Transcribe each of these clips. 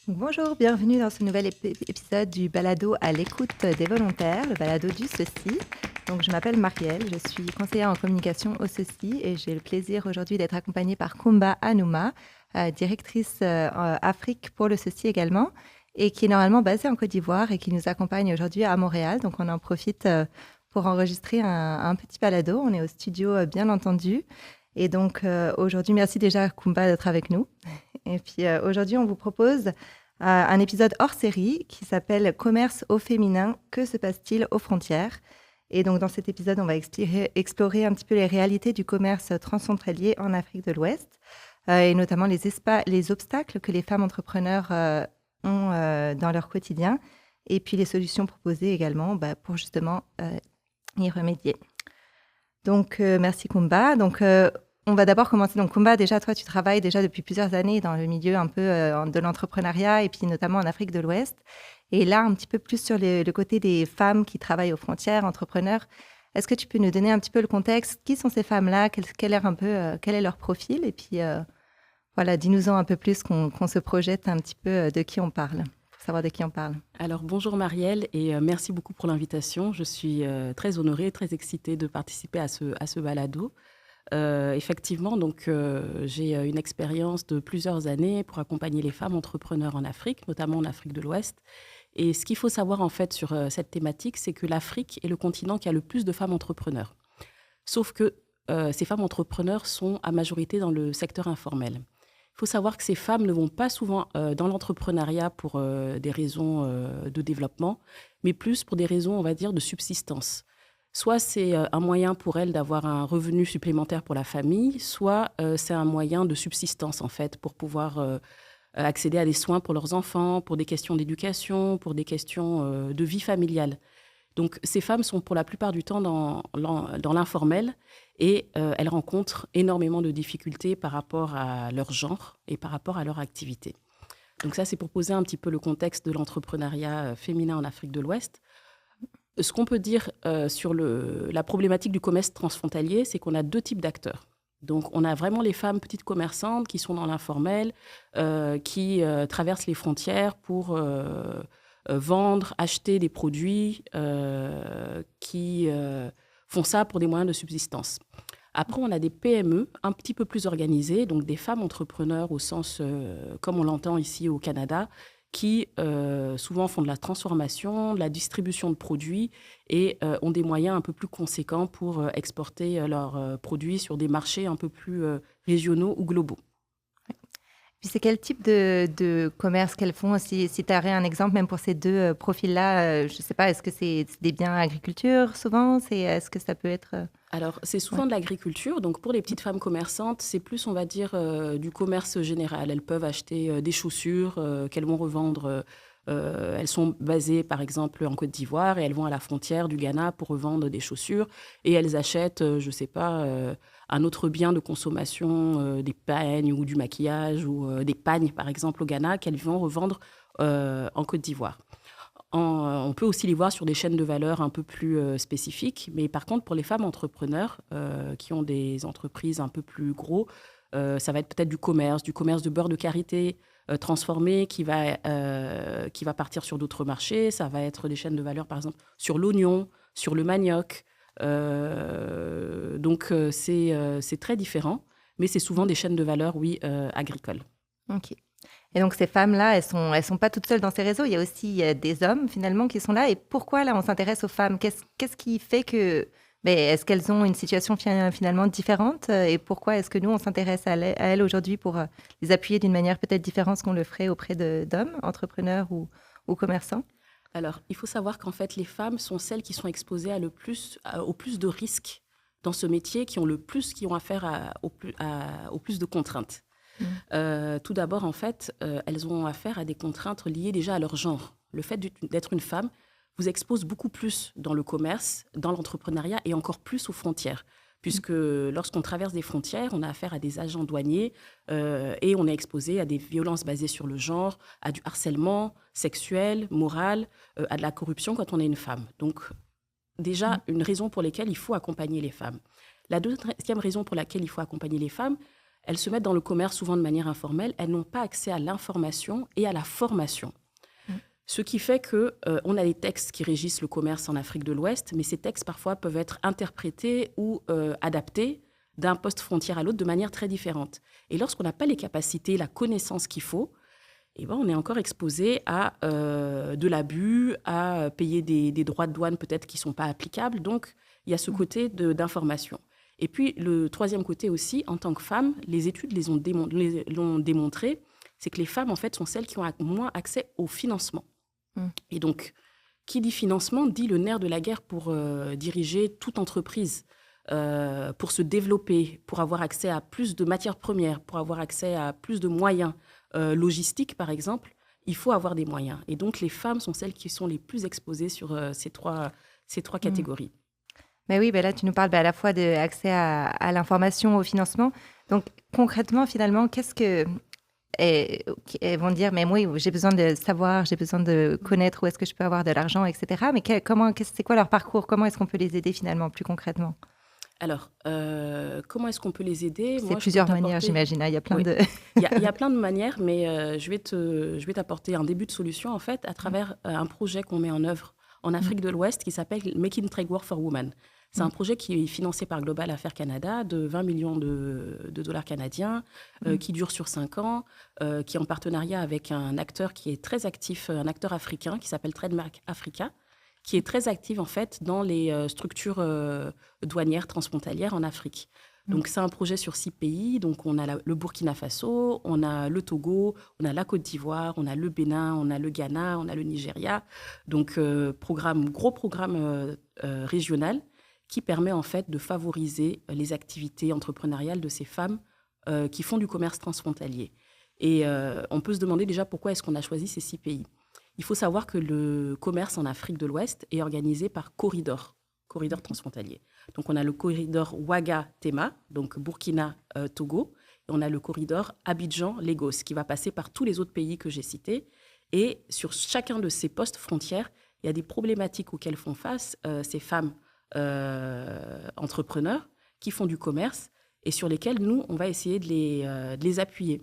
Bonjour, bienvenue dans ce nouvel épisode du balado à l'écoute des volontaires, le balado du CECI. Donc, je m'appelle Marielle, je suis conseillère en communication au CECI et j'ai le plaisir aujourd'hui d'être accompagnée par Kumba Anouma, directrice Afrique pour le CECI également, et qui est normalement basée en Côte d'Ivoire et qui nous accompagne aujourd'hui à Montréal. Donc, on en profite pour enregistrer un petit balado. On est au studio, bien entendu. Et donc, aujourd'hui, merci déjà Kumba d'être avec nous. Et puis aujourd'hui, on vous propose un épisode hors série qui s'appelle Commerce au féminin, que se passe-t-il aux frontières? Et donc dans cet épisode, on va explorer un petit peu les réalités du commerce transfrontalier en Afrique de l'Ouest et notamment les obstacles que les femmes entrepreneurs ont dans leur quotidien et puis les solutions proposées également pour justement y remédier. Donc merci Kumba. Donc on va d'abord commencer. Donc, Kumba, déjà, toi, tu travailles déjà depuis plusieurs années dans le milieu un peu de l'entrepreneuriat et puis notamment en Afrique de l'Ouest. Et là, un petit peu plus sur le côté des femmes qui travaillent aux frontières, entrepreneurs. Est-ce que tu peux nous donner un petit peu le contexte? Qui sont ces femmes-là? Quel est leur profil? Et puis, voilà, dis-nous-en un peu plus, qu'on se projette un petit peu de qui on parle, pour savoir de qui on parle. Alors, bonjour Marielle et merci beaucoup pour l'invitation. Je suis très honorée, très excitée de participer à ce balado. Effectivement, donc j'ai une expérience de plusieurs années pour accompagner les femmes entrepreneurs en Afrique, notamment en Afrique de l'Ouest. Et ce qu'il faut savoir en fait sur cette thématique, c'est que l'Afrique est le continent qui a le plus de femmes entrepreneurs. Sauf que ces femmes entrepreneurs sont à majorité dans le secteur informel. Il faut savoir que ces femmes ne vont pas souvent dans l'entrepreneuriat pour des raisons de développement, mais plus pour des raisons, on va dire, de subsistance. Soit c'est un moyen pour elles d'avoir un revenu supplémentaire pour la famille, soit c'est un moyen de subsistance, en fait, pour pouvoir accéder à des soins pour leurs enfants, pour des questions d'éducation, pour des questions de vie familiale. Donc, ces femmes sont pour la plupart du temps dans l'informel et elles rencontrent énormément de difficultés par rapport à leur genre et par rapport à leur activité. Donc ça, c'est pour poser un petit peu le contexte de l'entrepreneuriat féminin en Afrique de l'Ouest. Ce qu'on peut dire sur la problématique du commerce transfrontalier, c'est qu'on a deux types d'acteurs. Donc, on a vraiment les femmes petites commerçantes qui sont dans l'informel, qui traversent les frontières pour vendre, acheter des produits, qui font ça pour des moyens de subsistance. Après, on a des PME un petit peu plus organisées, donc des femmes entrepreneurs au sens, comme on l'entend ici au Canada, qui souvent font de la transformation, de la distribution de produits et ont des moyens un peu plus conséquents pour exporter leurs produits sur des marchés un peu plus régionaux ou globaux. Puis c'est quel type de commerce qu'elles font? Si tu aurais un exemple, même pour ces deux profils-là, je ne sais pas, est-ce que c'est des biens agriculture souvent? Est-ce que ça peut être... Alors, c'est souvent de l'agriculture. Donc, pour les petites femmes commerçantes, c'est plus, on va dire, du commerce général. Elles peuvent acheter des chaussures qu'elles vont revendre. Elles sont basées, par exemple, en Côte d'Ivoire et elles vont à la frontière du Ghana pour revendre des chaussures. Et elles achètent, je ne sais pas, un autre bien de consommation, des peignes ou du maquillage ou des pagnes, par exemple, au Ghana, qu'elles vont revendre en Côte d'Ivoire. On peut aussi les voir sur des chaînes de valeur un peu plus spécifiques. Mais par contre, pour les femmes entrepreneurs qui ont des entreprises un peu plus gros, ça va être peut-être du commerce de beurre de karité transformé qui va partir sur d'autres marchés. Ça va être des chaînes de valeur, par exemple, sur l'oignon, sur le manioc. Donc, c'est très différent. Mais c'est souvent des chaînes de valeur, oui, agricoles. OK. Et donc, ces femmes-là, elles sont pas toutes seules dans ces réseaux. Il y a aussi des hommes, finalement, qui sont là. Et pourquoi, là, on s'intéresse aux femmes? Qu'est-ce qui fait que... est-ce qu'elles ont une situation finalement différente? Et pourquoi est-ce que nous, on s'intéresse à elles aujourd'hui pour les appuyer d'une manière peut-être différente qu'on le ferait auprès d'hommes, entrepreneurs ou commerçants? Alors, il faut savoir qu'en fait, les femmes sont celles qui sont exposées au plus de risques dans ce métier, qui ont affaire au plus de contraintes. Tout d'abord, en fait, elles ont affaire à des contraintes liées déjà à leur genre. Le fait d'être une femme vous expose beaucoup plus dans le commerce, dans l'entrepreneuriat et encore plus aux frontières. Puisque lorsqu'on traverse des frontières, on a affaire à des agents douaniers et on est exposé à des violences basées sur le genre, à du harcèlement sexuel, moral, à de la corruption quand on est une femme. Donc, déjà, une raison pour laquelle il faut accompagner les femmes. La deuxième raison pour laquelle il faut accompagner les femmes, elles se mettent dans le commerce souvent de manière informelle, elles n'ont pas accès à l'information et à la formation. Ce qui fait qu'on a des textes qui régissent le commerce en Afrique de l'Ouest, mais ces textes parfois peuvent être interprétés ou adaptés d'un poste frontière à l'autre de manière très différente. Et lorsqu'on n'a pas les capacités, la connaissance qu'il faut, eh ben, on est encore exposé à de l'abus, à payer des droits de douane peut-être qui ne sont pas applicables. Donc, il y a ce côté d'information. Et puis, le troisième côté aussi, en tant que femme, les études l'ont démontré, c'est que les femmes, en fait, sont celles qui ont moins accès au financement. Et donc, qui dit financement, dit le nerf de la guerre pour diriger toute entreprise, pour se développer, pour avoir accès à plus de matières premières, pour avoir accès à plus de moyens logistiques, par exemple. Il faut avoir des moyens. Et donc, les femmes sont celles qui sont les plus exposées sur ces trois catégories. Mais oui, ben là, tu nous parles à la fois d'accès à l'information, au financement. Donc, concrètement, finalement, qu'est-ce que... elles vont dire, mais moi, j'ai besoin de savoir, j'ai besoin de connaître où est-ce que je peux avoir de l'argent, etc. Mais c'est quoi leur parcours? Comment est-ce qu'on peut les aider finalement, plus concrètement? Alors, comment est-ce qu'on peut les aider? C'est plusieurs manières, j'imagine. Il y a plein de... il y a plein de manières, mais je vais t'apporter un début de solution, en fait, à travers un projet qu'on met en œuvre en Afrique de l'Ouest qui s'appelle Making Trade Work for Women. C'est un projet qui est financé par Global Affairs Canada de 20 millions de dollars canadiens, qui dure sur 5 ans, qui est en partenariat avec un acteur qui est très actif, un acteur africain qui s'appelle Trademark Africa, qui est très actif en fait dans les structures douanières transfrontalières en Afrique. Donc c'est un projet sur 6 pays. Donc on a le Burkina Faso, on a le Togo, on a la Côte d'Ivoire, on a le Bénin, on a le Ghana, on a le Nigeria. Donc gros programme régional qui permet en fait de favoriser les activités entrepreneuriales de ces femmes qui font du commerce transfrontalier. Et on peut se demander déjà pourquoi est-ce qu'on a choisi ces 6 pays. Il faut savoir que le commerce en Afrique de l'Ouest est organisé par corridor transfrontalier. Donc on a le corridor Ouaga-Tema, donc Burkina-Togo, et on a le corridor Abidjan-Lagos, qui va passer par tous les autres pays que j'ai cités. Et sur chacun de ces postes frontières, il y a des problématiques auxquelles font face ces femmes entrepreneurs qui font du commerce et sur lesquels nous, on va essayer de les appuyer.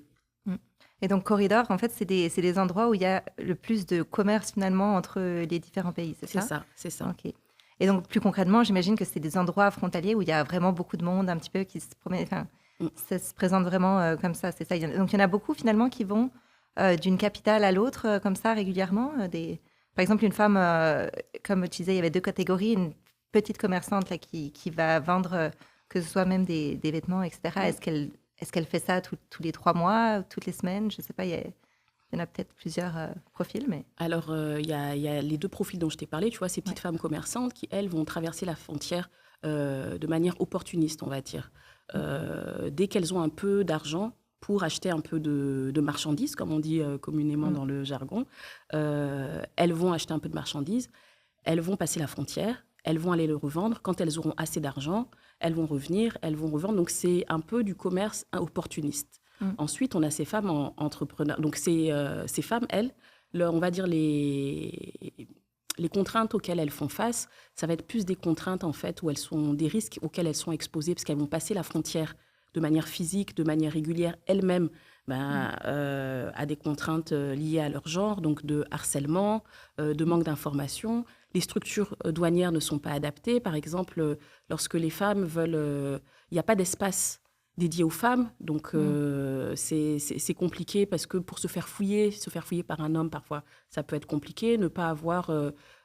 Et donc, corridor, en fait, c'est des endroits où il y a le plus de commerce finalement entre les différents pays, c'est ça? C'est ça. Okay. Et donc, plus concrètement, j'imagine que c'est des endroits frontaliers où il y a vraiment beaucoup de monde, un petit peu, qui se promène. Enfin, ça se présente vraiment comme ça, c'est ça. Donc, il y en a beaucoup finalement qui vont d'une capitale à l'autre comme ça régulièrement. Par exemple, une femme, comme tu disais, il y avait 2 catégories. Une petite commerçante là, qui va vendre, que ce soit même des vêtements, etc. Est-ce qu'elle fait ça tous les 3 mois, toutes les semaines? Je ne sais pas, il y en a peut-être plusieurs profils. Mais... Alors, il y a les 2 profils dont je t'ai parlé, tu vois, ces petites femmes commerçantes qui, elles, vont traverser la frontière de manière opportuniste, on va dire. Dès qu'elles ont un peu d'argent pour acheter un peu de marchandises, comme on dit communément dans le jargon, elles vont acheter un peu de marchandises, elles vont passer la frontière, elles vont aller le revendre. Quand elles auront assez d'argent, elles vont revenir, elles vont revendre. Donc, c'est un peu du commerce opportuniste. Ensuite, on a ces femmes entrepreneurs. Donc, ces femmes, elles, on va dire les contraintes auxquelles elles font face, ça va être plus des contraintes, en fait, où elles sont des risques auxquels elles sont exposées parce qu'elles vont passer la frontière de manière physique, de manière régulière, elles-mêmes, à des contraintes liées à leur genre, donc de harcèlement, de manque d'information. Les structures douanières ne sont pas adaptées. Par exemple, lorsque les femmes veulent... il n'y a pas d'espace dédié aux femmes, donc c'est compliqué parce que pour se faire fouiller par un homme, parfois, ça peut être compliqué. Ne pas avoir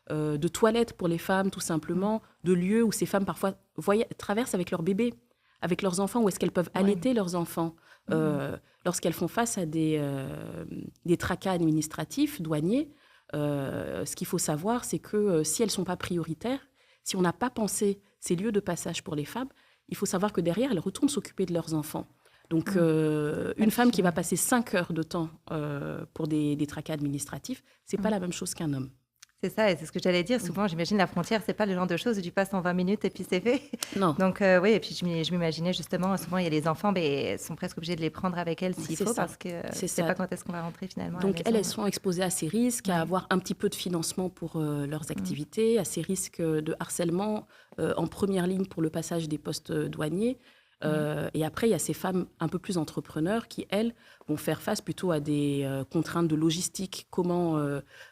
de toilettes pour les femmes, tout simplement, de lieux où ces femmes, parfois, traversent avec leurs bébés, avec leurs enfants, où est-ce qu'elles peuvent allaiter leurs enfants. Lorsqu'elles font face à des tracas administratifs, douaniers, ce qu'il faut savoir, c'est que si elles ne sont pas prioritaires, si on n'a pas pensé ces lieux de passage pour les femmes, il faut savoir que derrière, elles retournent s'occuper de leurs enfants. Donc, une femme qui va passer 5 heures de temps pour des tracas administratifs, ce n'est pas la même chose qu'un homme. C'est ça, et c'est ce que j'allais dire. Souvent, j'imagine, la frontière, c'est pas le genre de choses où tu passes en 20 minutes et puis c'est fait. Non. Donc, oui, et puis je m'imaginais justement, souvent, il y a les enfants, mais elles sont presque obligées de les prendre avec elles s'il faut, parce que c'est pas quand est-ce qu'on va rentrer finalement. Donc, elles sont exposées à ces risques, à avoir un petit peu de financement pour leurs activités, à ces risques de harcèlement en première ligne pour le passage des postes douaniers. Et après, il y a ces femmes un peu plus entrepreneurs qui, elles, vont faire face plutôt à des contraintes de logistique, comment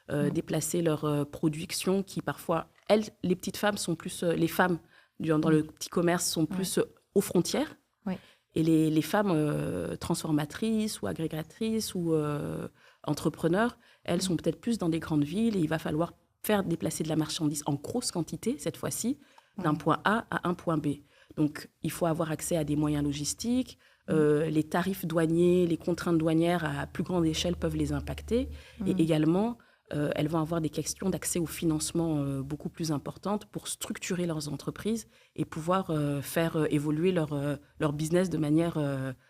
déplacer leur production, qui parfois, elles, les petites femmes sont plus, les femmes dans le petit commerce sont plus aux frontières. Oui. Et les femmes transformatrices ou agrégatrices ou entrepreneurs, elles sont peut-être plus dans des grandes villes et il va falloir faire déplacer de la marchandise en grosse quantité, cette fois-ci, d'un point A à un point B. Donc, il faut avoir accès à des moyens logistiques. Les tarifs douaniers, les contraintes douanières à plus grande échelle peuvent les impacter. Et également, elles vont avoir des questions d'accès au financement beaucoup plus importantes pour structurer leurs entreprises et pouvoir faire évoluer leur business de manière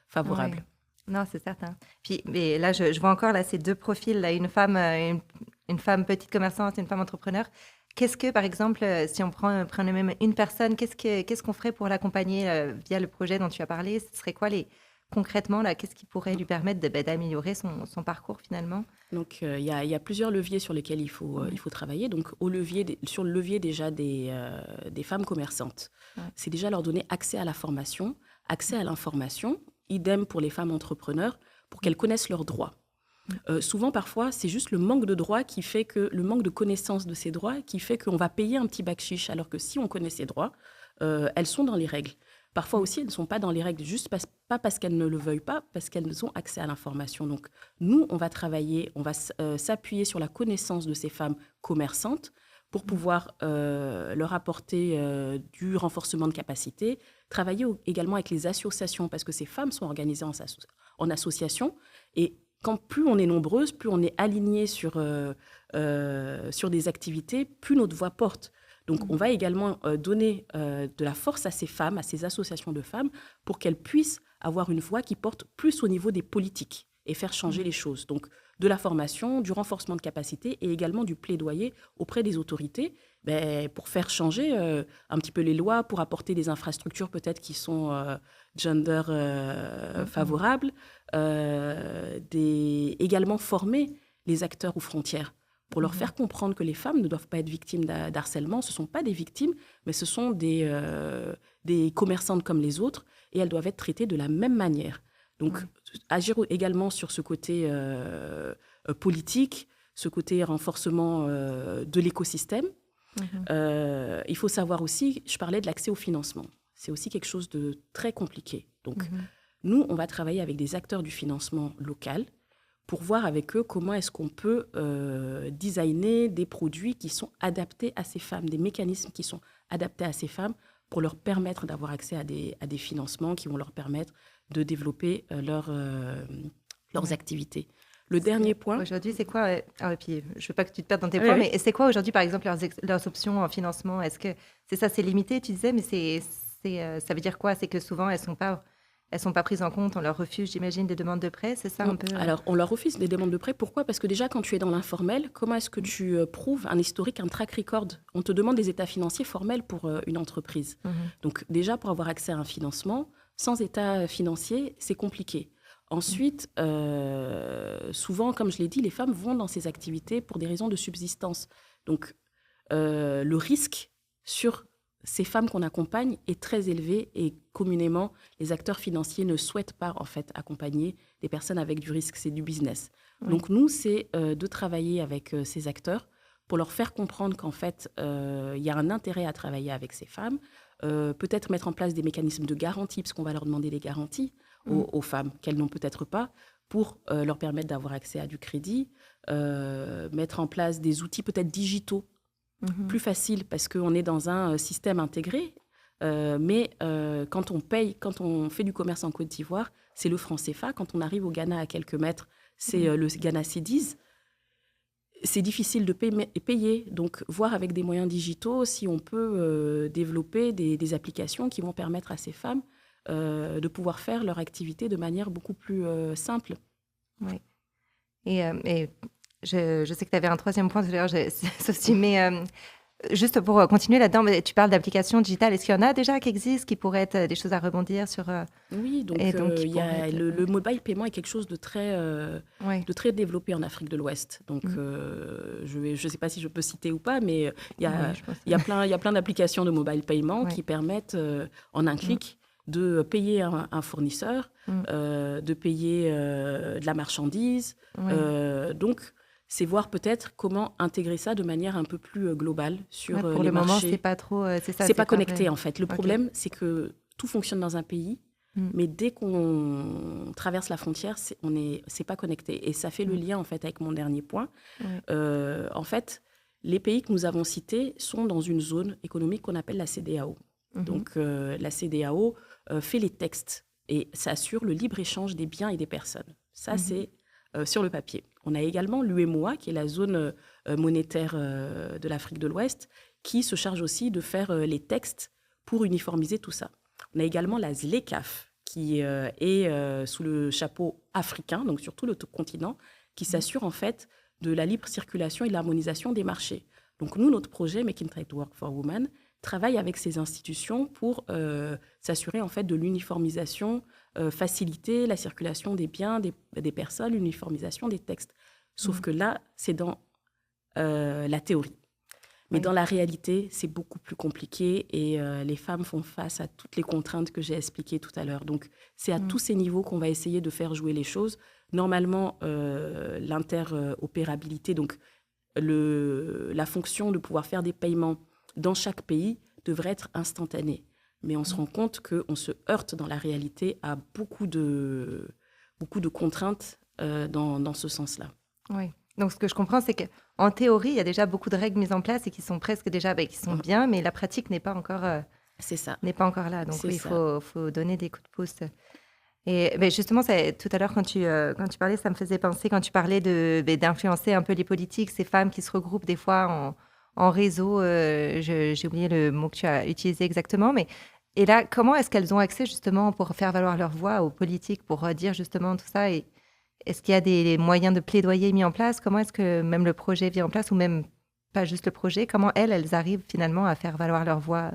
favorable. Ouais. Non, c'est certain. Puis, mais là, je vois encore là, ces deux profils, là, une femme petite commerçante et une femme entrepreneur. Qu'est-ce que, par exemple, si on prenait même une personne, qu'est-ce qu'on ferait pour l'accompagner via le projet dont tu as parlé? Ce serait quoi concrètement, là, qu'est-ce qui pourrait lui permettre d'améliorer son parcours finalement? Donc, il y a plusieurs leviers sur lesquels il faut travailler. Donc, sur le levier déjà des femmes commerçantes, c'est déjà leur donner accès à la formation, accès à l'information, idem pour les femmes entrepreneurs, pour qu'elles connaissent leurs droits. Souvent, parfois, c'est juste le manque de droits le manque de connaissance de ces droits qui fait qu'on va payer un petit bakshish, alors que si on connaît ces droits, elles sont dans les règles. Parfois aussi, elles ne sont pas dans les règles, pas parce qu'elles ne le veuillent pas, parce qu'elles ont accès à l'information. Donc, nous, on va travailler, on va s'appuyer sur la connaissance de ces femmes commerçantes pour pouvoir leur apporter du renforcement de capacité, travailler également avec les associations, parce que ces femmes sont organisées en association, et quand plus on est nombreuses, plus on est aligné sur des activités, plus notre voix porte. Donc, on va également donner de la force à ces femmes, à ces associations de femmes, pour qu'elles puissent avoir une voix qui porte plus au niveau des politiques et faire changer les choses. Donc, de la formation, du renforcement de capacité et également du plaidoyer auprès des autorités pour faire changer un petit peu les lois, pour apporter des infrastructures peut-être qui sont gender favorables, également former les acteurs aux frontières pour leur faire comprendre que les femmes ne doivent pas être victimes d'harcèlement. Ce ne sont pas des victimes, mais ce sont des commerçantes comme les autres et elles doivent être traitées de la même manière. Donc, agir également sur ce côté politique, ce côté renforcement de l'écosystème. Il faut savoir aussi, je parlais de l'accès au financement. C'est aussi quelque chose de très compliqué. Donc, nous, on va travailler avec des acteurs du financement local pour voir avec eux comment est-ce qu'on peut designer des produits qui sont adaptés à ces femmes, des mécanismes qui sont adaptés à ces femmes pour leur permettre d'avoir accès à des financements qui vont leur permettre de développer leurs activités. Le dernier point... Aujourd'hui, c'est quoi puis, je ne veux pas que tu te perdes dans tes points, mais c'est quoi aujourd'hui, par exemple, leurs options en financement? Est-ce que c'est limité, tu disais, mais ça veut dire quoi? C'est que souvent, elles sont pas prises en compte, on leur refuse, j'imagine, des demandes de prêt, c'est ça un peu? Alors, on leur refuse des demandes de prêt. Pourquoi? Parce que déjà, quand tu es dans l'informel, comment est-ce que tu prouves un historique, un track record? On te demande des états financiers formels pour une entreprise. Donc, déjà, pour avoir accès à un financement, sans état financier, c'est compliqué. Ensuite, souvent, comme je l'ai dit, les femmes vont dans ces activités pour des raisons de subsistance. Donc, le risque sur ces femmes qu'on accompagne est très élevé et communément, les acteurs financiers ne souhaitent pas en fait accompagner des personnes avec du risque, c'est du business. Donc nous, c'est de travailler avec ces acteurs pour leur faire comprendre qu'en fait, il y a un intérêt à travailler avec ces femmes, peut-être mettre en place des mécanismes de garantie, parce qu'on va leur demander des garanties aux femmes qu'elles n'ont peut-être pas, pour leur permettre d'avoir accès à du crédit, mettre en place des outils peut-être digitaux, plus facile parce qu'on est dans un système intégré, mais quand on fait du commerce en Côte d'Ivoire, c'est le franc CFA. Quand on arrive au Ghana à quelques mètres, c'est le Ghana Cedis. C'est difficile de payer, donc voir avec des moyens digitaux si on peut développer des applications qui vont permettre à ces femmes de pouvoir faire leur activité de manière beaucoup plus simple. Oui. Et je sais que tu avais un troisième point, d'ailleurs, mais juste pour continuer là-dedans, tu parles d'applications digitales. Est-ce qu'il y en a déjà qui existent, qui pourraient être des choses à rebondir sur Oui, donc le mobile paiement est quelque chose de très développé en Afrique de l'Ouest. Donc, je ne sais pas si je peux citer ou pas, mais il y a plein d'applications de mobile paiement qui permettent, en un clic, de payer un fournisseur, de payer de la marchandise. Donc, c'est voir peut-être comment intégrer ça de manière un peu plus globale sur les marchés. Pour le moment, c'est pas trop... c'est ça, c'est pas connecté, vrai. en fait. Le problème, c'est que tout fonctionne dans un pays, mais dès qu'on traverse la frontière, c'est pas connecté. Et ça fait le lien, en fait, avec mon dernier point. En fait, les pays que nous avons cités sont dans une zone économique qu'on appelle la CEDEAO. Donc, la CEDEAO fait les textes et ça assure le libre-échange des biens et des personnes. Ça, c'est sur le papier. On a également l'UEMOA, qui est la zone monétaire de l'Afrique de l'Ouest, qui se charge aussi de faire les textes pour uniformiser tout ça. On a également la ZLECAf, qui est sous le chapeau africain, donc sur tout le continent, qui s'assure en fait de la libre circulation et de l'harmonisation des marchés. Donc nous, notre projet Making Trade Work for Women travaille avec ces institutions pour s'assurer en fait de l'uniformisation, faciliter la circulation des biens, des personnes, l'uniformisation des textes. Sauf que là, c'est dans la théorie. Mais dans la réalité, c'est beaucoup plus compliqué et les femmes font face à toutes les contraintes que j'ai expliquées tout à l'heure. Donc, c'est à tous ces niveaux qu'on va essayer de faire jouer les choses. Normalement, l'interopérabilité, donc la fonction de pouvoir faire des paiements dans chaque pays devrait être instantanée. Mais on se rend compte qu'on se heurte dans la réalité à beaucoup de contraintes dans ce sens-là. Oui. Donc, ce que je comprends, c'est qu'en théorie, il y a déjà beaucoup de règles mises en place et qui sont presque déjà qui sont bien, mais la pratique n'est pas encore, c'est ça. N'est pas encore là. Donc, oui, il faut donner des coups de pouce. Et justement, tout à l'heure, quand tu parlais, ça me faisait penser, quand tu parlais d'influencer un peu les politiques, ces femmes qui se regroupent des fois en réseau, j'ai oublié le mot que tu as utilisé exactement, mais et là, comment est-ce qu'elles ont accès justement pour faire valoir leur voix aux politiques, pour dire justement tout ça et est-ce qu'il y a des moyens de plaidoyer mis en place? Comment est-ce que même le projet vient en place ou même pas juste le projet? Comment elles arrivent finalement à faire valoir leur voix?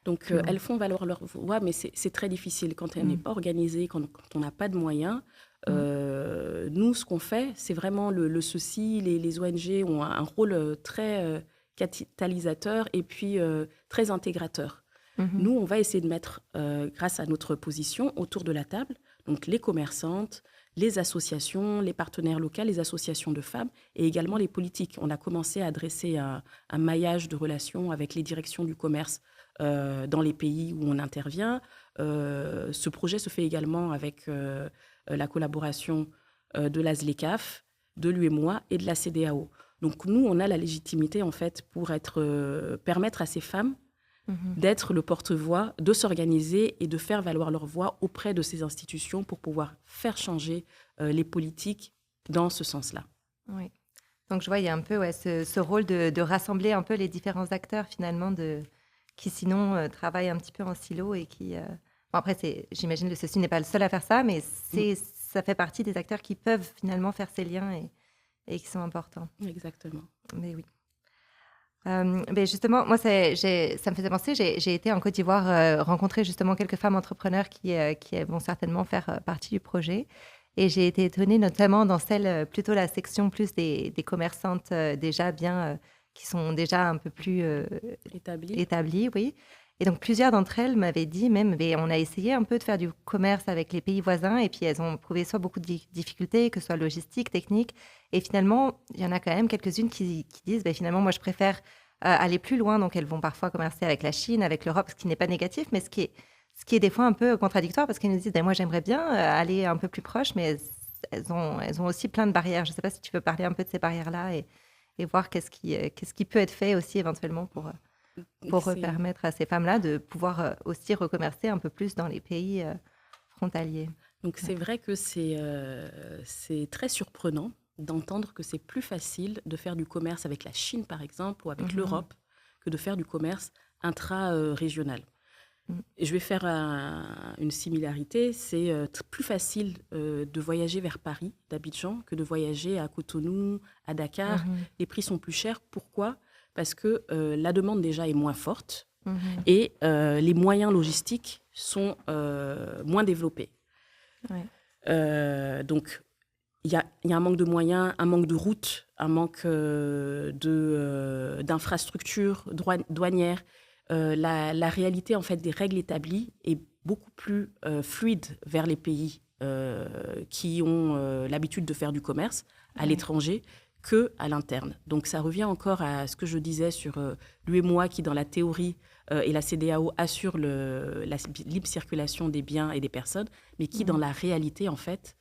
Donc, elles font valoir leur voix, mais c'est très difficile quand elle n'est pas organisée, quand on n'a pas de moyens. Nous, ce qu'on fait, c'est vraiment le ceci. Les ONG ont un rôle très catalysateur et puis très intégrateur. Nous, on va essayer de mettre, grâce à notre position, autour de la table, donc les commerçantes, les associations, les partenaires locaux, les associations de femmes et également les politiques. On a commencé à dresser un maillage de relations avec les directions du commerce dans les pays où on intervient. Ce projet se fait également avec la collaboration de la ZLECAf, de l'UEMOA et de la CEDEAO. Donc nous, on a la légitimité en fait pour permettre à ces femmes d'être le porte-voix, de s'organiser et de faire valoir leur voix auprès de ces institutions pour pouvoir faire changer les politiques dans ce senslà. Oui. Donc je vois, il y a un peu ce rôle de rassembler un peu les différents acteurs finalement qui sinon travaillent un petit peu en silo et qui... Bon, après, j'imagine que ceci n'est pas le seul à faire ça, mais ça fait partie des acteurs qui peuvent finalement faire ces liens et qui sont importants. Exactement. Mais oui. Mais justement, moi, ça me faisait penser, j'ai été en Côte d'Ivoire rencontrer justement quelques femmes entrepreneurs qui vont certainement faire partie du projet. Et j'ai été étonnée, notamment dans plutôt la section plus des commerçantes déjà bien, qui sont déjà un peu plus établies, oui. Et donc, plusieurs d'entre elles m'avaient dit même, on a essayé un peu de faire du commerce avec les pays voisins et puis elles ont trouvé soit beaucoup de difficultés, que ce soit logistique, technique. Et finalement, il y en a quand même quelques-unes qui disent, finalement, moi, je préfère aller plus loin. Donc, elles vont parfois commercer avec la Chine, avec l'Europe, ce qui n'est pas négatif, mais ce qui est des fois un peu contradictoire parce qu'elles nous disent, moi, j'aimerais bien aller un peu plus proche, mais elles ont aussi plein de barrières. Je ne sais pas si tu veux parler un peu de ces barrières-là et voir qu'est-ce qui peut être fait aussi éventuellement pour permettre à ces femmes-là de pouvoir aussi recommercer un peu plus dans les pays frontaliers. Donc, c'est vrai que c'est très surprenant d'entendre que c'est plus facile de faire du commerce avec la Chine, par exemple, ou avec l'Europe, que de faire du commerce intra-régional. Et je vais faire une similarité. C'est plus facile de voyager vers Paris, d'Abidjan, que de voyager à Cotonou, à Dakar. Les prix sont plus chers. Pourquoi ? Parce que la demande déjà est moins forte et les moyens logistiques sont moins développés. Donc, il y a un manque de moyens, un manque de routes, un manque d'infrastructures douanières. La réalité en fait, des règles établies est beaucoup plus fluide vers les pays qui ont l'habitude de faire du commerce à l'étranger qu'à l'interne. Donc ça revient encore à ce que je disais sur l'UEMOA qui, dans la théorie, et la CEDEAO assurent la libre circulation des biens et des personnes, mais qui, dans la réalité, en fait,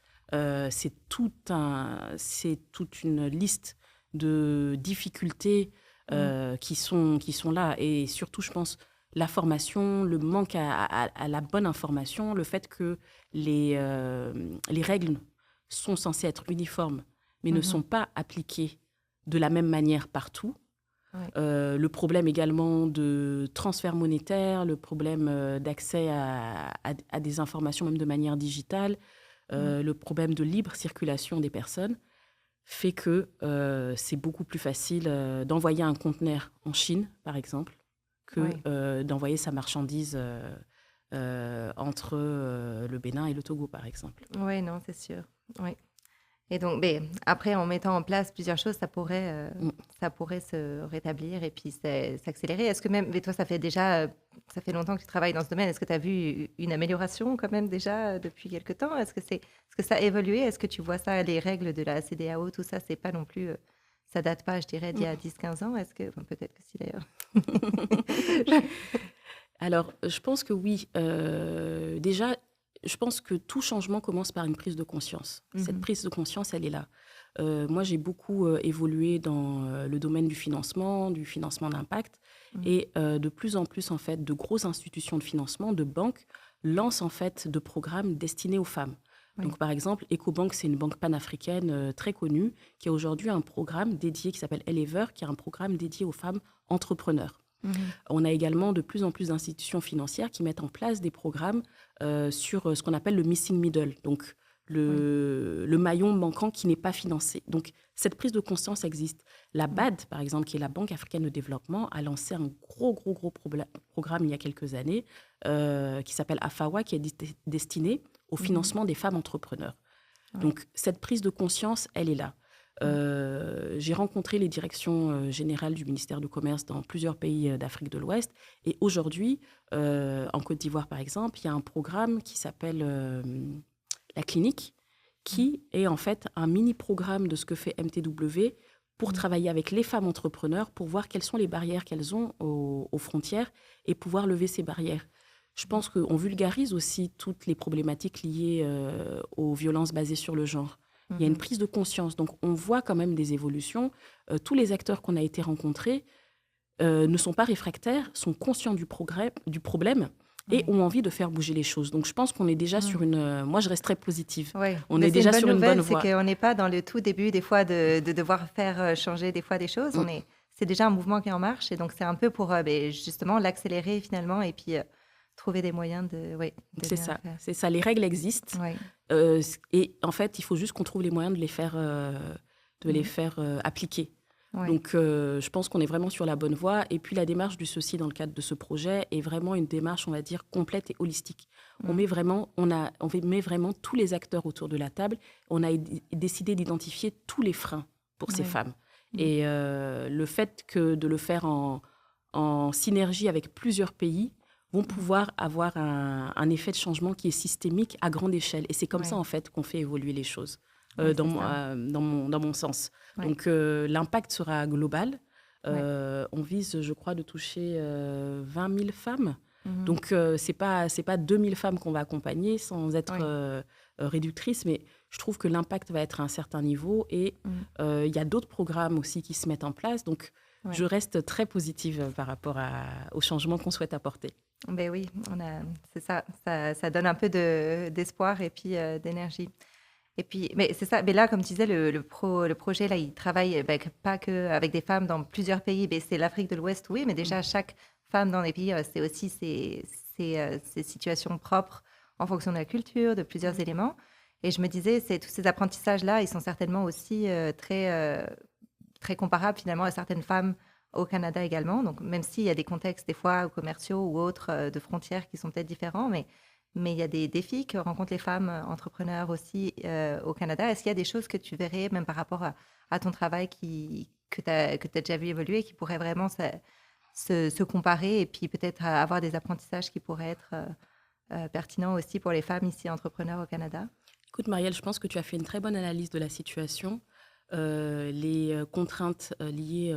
c'est toute une liste de difficultés qui sont là. Et surtout, je pense, la formation, le manque à la bonne information, le fait que les règles sont censées être uniformes, mais ne sont pas appliquées de la même manière partout. Le problème également de transfert monétaire, le problème d'accès à des informations même de manière digitale, le problème de libre circulation des personnes fait que c'est beaucoup plus facile d'envoyer un conteneur en Chine, par exemple, que d'envoyer sa marchandise entre le Bénin et le Togo, par exemple. Oui, non, c'est sûr. Oui. Et donc, après, en mettant en place plusieurs choses, ça pourrait se rétablir et puis s'accélérer. Est-ce que même, mais toi, ça fait longtemps que tu travailles dans ce domaine. Est-ce que tu as vu une amélioration quand même déjà depuis quelque temps? Est-ce que ça a évolué? Est-ce que tu vois ça, les règles de la CEDEAO, tout ça, c'est pas non plus, ça date pas, je dirais, d'il y a 10-15 ans? Est-ce que, enfin, peut-être que si d'ailleurs. Alors, je pense que oui. Déjà, je pense que tout changement commence par une prise de conscience. Cette prise de conscience, elle est là. Moi, j'ai beaucoup évolué dans le domaine du financement d'impact. Et de plus en plus, en fait, de grosses institutions de financement, de banques, lancent en fait de programmes destinés aux femmes. Donc, par exemple, Ecobank, c'est une banque panafricaine très connue qui a aujourd'hui un programme dédié qui s'appelle Elever, qui est un programme dédié aux femmes entrepreneurs. On a également de plus en plus d'institutions financières qui mettent en place des programmes sur ce qu'on appelle le missing middle, donc le maillon manquant qui n'est pas financé. Donc, cette prise de conscience existe. La BAD, par exemple, qui est la Banque africaine de développement, a lancé un gros programme il y a quelques années qui s'appelle AFAWA, qui est destiné au financement des femmes entrepreneurs. Donc, cette prise de conscience, elle est là. J'ai rencontré les directions générales du ministère du Commerce dans plusieurs pays d'Afrique de l'Ouest. Et aujourd'hui, en Côte d'Ivoire, par exemple, il y a un programme qui s'appelle La Clinique, qui est en fait un mini-programme de ce que fait MTW pour travailler avec les femmes entrepreneurs, pour voir quelles sont les barrières qu'elles ont aux frontières et pouvoir lever ces barrières. Je pense qu'on vulgarise aussi toutes les problématiques liées aux violences basées sur le genre. Il y a une prise de conscience. Donc, on voit quand même des évolutions. Tous les acteurs qu'on a été rencontrés ne sont pas réfractaires, sont conscients du problème et ont envie de faire bouger les choses. Donc, je pense qu'on est déjà sur une... moi, je reste très positive. On est déjà sur une bonne voie. C'est qu'on n'est pas dans le tout début, des fois, de devoir faire changer des fois des choses. C'est déjà un mouvement qui est en marche. Et donc, c'est un peu pour justement l'accélérer finalement et puis... trouver des moyens de c'est ça. Les règles existent. Et en fait, il faut juste qu'on trouve les moyens de les faire appliquer. Donc, je pense qu'on est vraiment sur la bonne voie. Et puis, la démarche du ceci dans le cadre de ce projet est vraiment une démarche, on va dire, complète et holistique. On met vraiment tous les acteurs autour de la table. On a décidé d'identifier tous les freins pour ces femmes. Et le fait de le faire en synergie avec plusieurs pays vont pouvoir avoir un effet de changement qui est systémique à grande échelle. Et c'est comme ça, en fait, qu'on fait évoluer les choses, dans mon sens. Donc, l'impact sera global. On vise, je crois, de toucher 20 000 femmes. Donc, ce n'est pas 2 000 femmes qu'on va accompagner sans être réductrice, mais je trouve que l'impact va être à un certain niveau. Et il y a d'autres programmes aussi qui se mettent en place. Donc, je reste très positive par rapport au changement qu'on souhaite apporter. Ben oui, c'est ça. Ça donne un peu d'espoir et puis d'énergie. Et puis, mais c'est ça. Mais là, comme tu disais, le projet, là, il travaille pas que avec des femmes dans plusieurs pays. Mais c'est l'Afrique de l'Ouest, oui, mais déjà, chaque femme dans les pays, c'est aussi ses situations propres en fonction de la culture, de plusieurs éléments. Et je me disais, tous ces apprentissages-là, ils sont certainement aussi très comparables finalement à certaines femmes au Canada également. Donc, même s'il y a des contextes des fois commerciaux ou autres de frontières qui sont peut-être différents, mais il y a des défis que rencontrent les femmes entrepreneurs aussi au Canada. Est-ce qu'il y a des choses que tu verrais, même par rapport à ton travail que tu as déjà vu évoluer, qui pourraient vraiment se comparer et puis peut-être avoir des apprentissages qui pourraient être pertinent aussi pour les femmes ici entrepreneurs au Canada? Écoute, Marielle, je pense que tu as fait une très bonne analyse de la situation. Les contraintes liées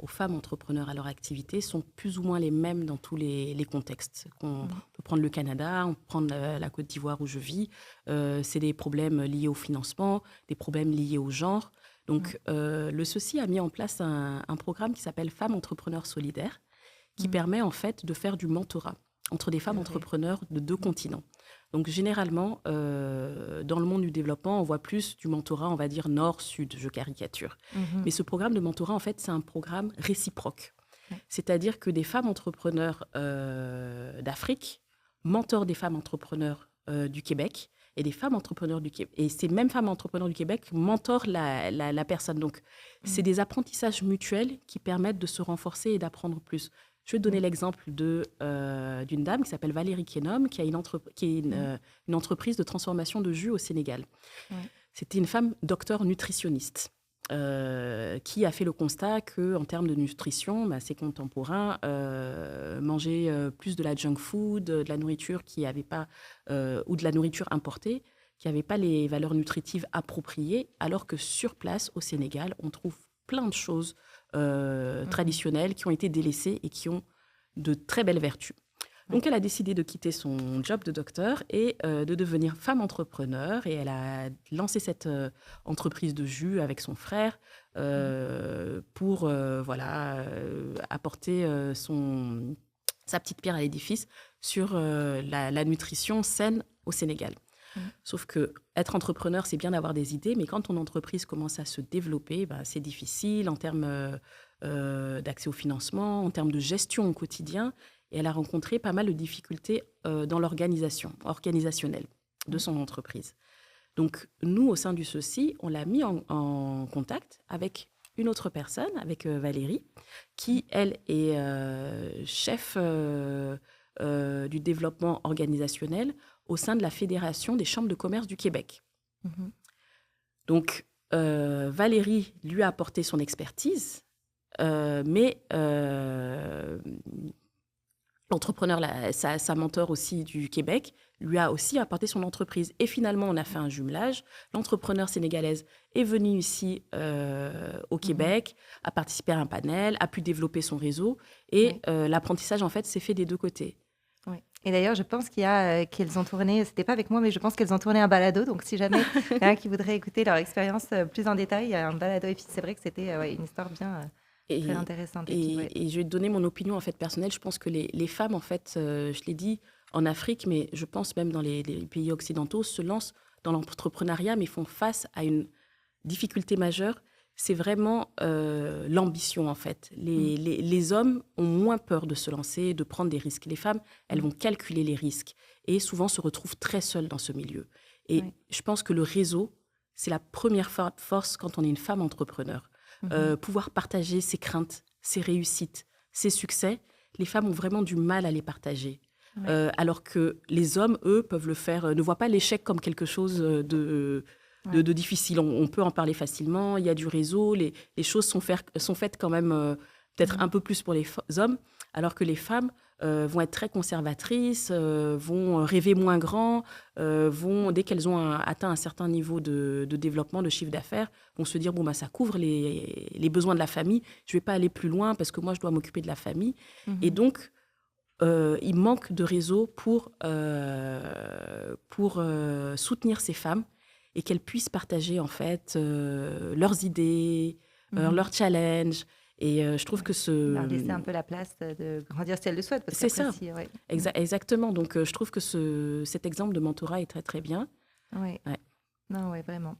aux femmes entrepreneurs à leur activité sont plus ou moins les mêmes dans tous les contextes. On peut prendre le Canada, on peut prendre la Côte d'Ivoire où je vis. C'est des problèmes liés au financement, des problèmes liés au genre. Donc, le CECI a mis en place un programme qui s'appelle Femmes entrepreneurs solidaires, qui permet en fait de faire du mentorat entre des femmes entrepreneurs de 2 continents. Donc, généralement, dans le monde du développement, on voit plus du mentorat, on va dire nord-sud, je caricature. Mais ce programme de mentorat, en fait, c'est un programme réciproque. C'est-à-dire que des femmes entrepreneurs d'Afrique mentorent des femmes entrepreneurs du Québec et des femmes entrepreneurs du Québec. Et ces mêmes femmes entrepreneurs du Québec mentorent la personne. Donc, c'est des apprentissages mutuels qui permettent de se renforcer et d'apprendre plus. Je vais te donner l'exemple d'une dame qui s'appelle Valérie Kenom, qui a une entreprise de transformation de jus au Sénégal. C'était une femme docteur nutritionniste qui a fait le constat qu'en termes de nutrition, ses contemporains mangeaient plus de la junk food, de la nourriture qui avait pas, ou de la nourriture importée, qui n'avait pas les valeurs nutritives appropriées, alors que sur place, au Sénégal, on trouve plein de choses traditionnelles qui ont été délaissées et qui ont de très belles vertus. Donc, elle a décidé de quitter son job de docteur et de devenir femme entrepreneur. Et elle a lancé cette entreprise de jus avec son frère pour apporter sa petite pierre à l'édifice sur la nutrition saine au Sénégal. Sauf que être entrepreneur, c'est bien d'avoir des idées, mais quand ton entreprise commence à se développer, c'est difficile en termes d'accès au financement, en termes de gestion au quotidien. Et elle a rencontré pas mal de difficultés dans l'organisation organisationnelle de son entreprise. Donc, nous, au sein du CECI, on l'a mis en contact avec une autre personne, avec Valérie, qui, elle, est chef du développement organisationnel au sein de la Fédération des chambres de commerce du Québec. Donc, Valérie lui a apporté son expertise, mais l'entrepreneur, sa mentor aussi du Québec, lui a aussi apporté son entreprise. Et finalement, on a fait un jumelage. L'entrepreneur sénégalaise est venue ici au Québec, a participé à un panel, a pu développer son réseau. Et l'apprentissage, en fait, s'est fait des 2 côtés. Oui. Et d'ailleurs, je pense qu'elles ont tourné, c'était pas avec moi, mais je pense qu'elles ont tourné un balado. Donc, si jamais il y en a qui voudraient écouter leur expérience plus en détail, il y a un balado. Et puis, c'est vrai que c'était une histoire bien très intéressante. Et je vais te donner mon opinion en fait personnelle. Je pense que les femmes, en fait, je l'ai dit, en Afrique, mais je pense même dans les pays occidentaux, se lancent dans l'entrepreneuriat, mais font face à une difficulté majeure. C'est vraiment l'ambition, en fait. Les hommes ont moins peur de se lancer, de prendre des risques. Les femmes, elles vont calculer les risques et souvent se retrouvent très seules dans ce milieu. Et je pense que le réseau, c'est la première force quand on est une femme entrepreneur. Pouvoir partager ses craintes, ses réussites, ses succès, les femmes ont vraiment du mal à les partager. Alors que les hommes, eux, peuvent le faire, ne voient pas l'échec comme quelque chose de difficile. On peut en parler facilement, il y a du réseau, les choses sont faites quand même peut-être un peu plus pour les hommes, alors que les femmes vont être très conservatrices, vont rêver moins grand, dès qu'elles ont atteint un certain niveau de développement, de chiffre d'affaires, vont se dire, ça couvre les besoins de la famille, je ne vais pas aller plus loin parce que moi, je dois m'occuper de la famille. Et donc, il manque de réseau pour soutenir ces femmes et qu'elles puissent partager, en fait, leurs idées, leurs challenges. Et je trouve que leur laisser un peu la place de grandir si elles le souhaitent. C'est ça. Exactement. Donc, je trouve que cet exemple de mentorat est très, très bien. Oui. Non, oui, vraiment.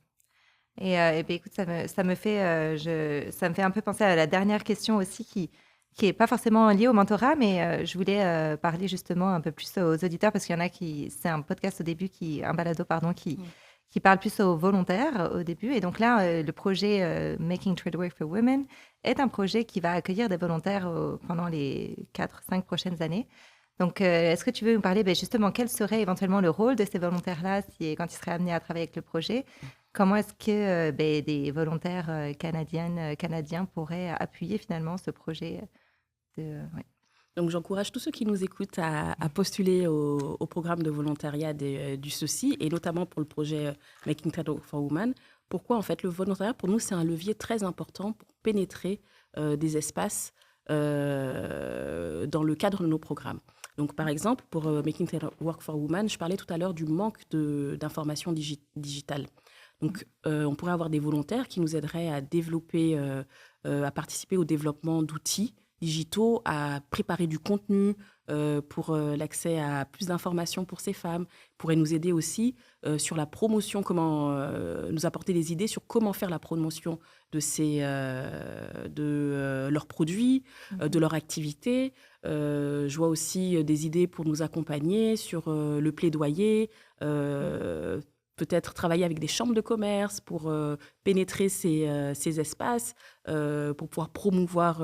Et écoute, ça me fait un peu penser à la dernière question aussi qui n'est pas forcément liée au mentorat, mais je voulais parler justement un peu plus aux auditeurs parce qu'il y en a c'est un podcast au début, un balado, pardon, qui parle plus aux volontaires au début. Et donc là, le projet Making Trade Work for Women est un projet qui va accueillir des volontaires pendant les 4-5 prochaines années. Donc, est-ce que tu veux nous parler justement quel serait éventuellement le rôle de ces volontaires-là quand ils seraient amenés à travailler avec le projet? Comment est-ce que des volontaires canadiens pourraient appuyer finalement ce projet Donc, j'encourage tous ceux qui nous écoutent à postuler au programme de volontariat du CECI et notamment pour le projet Making Tide Work for Women. Pourquoi, en fait, le volontariat, pour nous, c'est un levier très important pour pénétrer des espaces dans le cadre de nos programmes. Donc, par exemple, pour Making Tide Work for Women, je parlais tout à l'heure du manque d'informations digitales. Donc, on pourrait avoir des volontaires qui nous aideraient à développer, à participer au développement d'outils digitaux, à préparer du contenu pour l'accès à plus d'informations pour ces femmes, pourraient nous aider aussi sur la promotion, comment nous apporter des idées sur comment faire la promotion de leurs produits, de leur activité. Je vois aussi des idées pour nous accompagner sur le plaidoyer, peut-être travailler avec des chambres de commerce pour pénétrer ces espaces, pour pouvoir promouvoir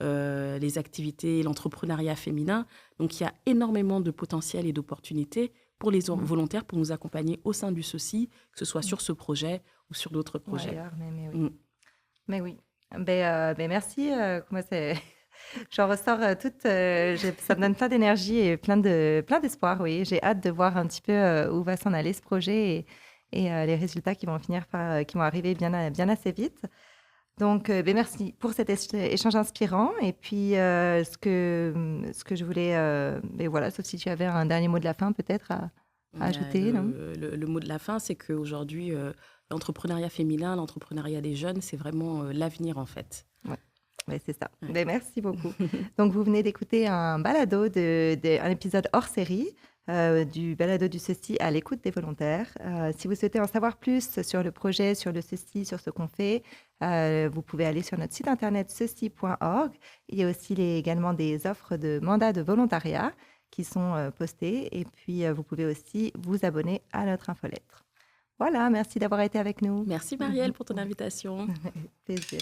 les activités et l'entrepreneuriat féminin. Donc, il y a énormément de potentiel et d'opportunités pour les volontaires pour nous accompagner au sein du CECI, que ce soit sur ce projet ou sur d'autres projets. Ailleurs, mais oui. Mais oui. Merci. Moi, j'en ressors toute. Ça me donne plein d'énergie et plein d'espoir. Oui, j'ai hâte de voir un petit peu où va s'en aller ce projet et les résultats qui vont qui vont arriver bien assez vite. Donc, merci pour cet échange inspirant. Et puis, ce que je voulais, voilà, sauf si tu avais un dernier mot de la fin peut-être à ajouter, non? Le mot de la fin, c'est qu'aujourd'hui, l'entrepreneuriat féminin, l'entrepreneuriat des jeunes, c'est vraiment l'avenir en fait. Ouais, c'est ça. Ouais. Merci beaucoup. Donc, vous venez d'écouter un balado, un épisode hors série du balado du CECI à l'écoute des volontaires. Si vous souhaitez en savoir plus sur le projet, sur le CECI, sur ce qu'on fait, vous pouvez aller sur notre site internet ceci.org. Il y a aussi également des offres de mandats de volontariat qui sont postées. Et puis, vous pouvez aussi vous abonner à notre infolettre. Voilà, merci d'avoir été avec nous. Merci Marielle pour ton invitation. Plaisir.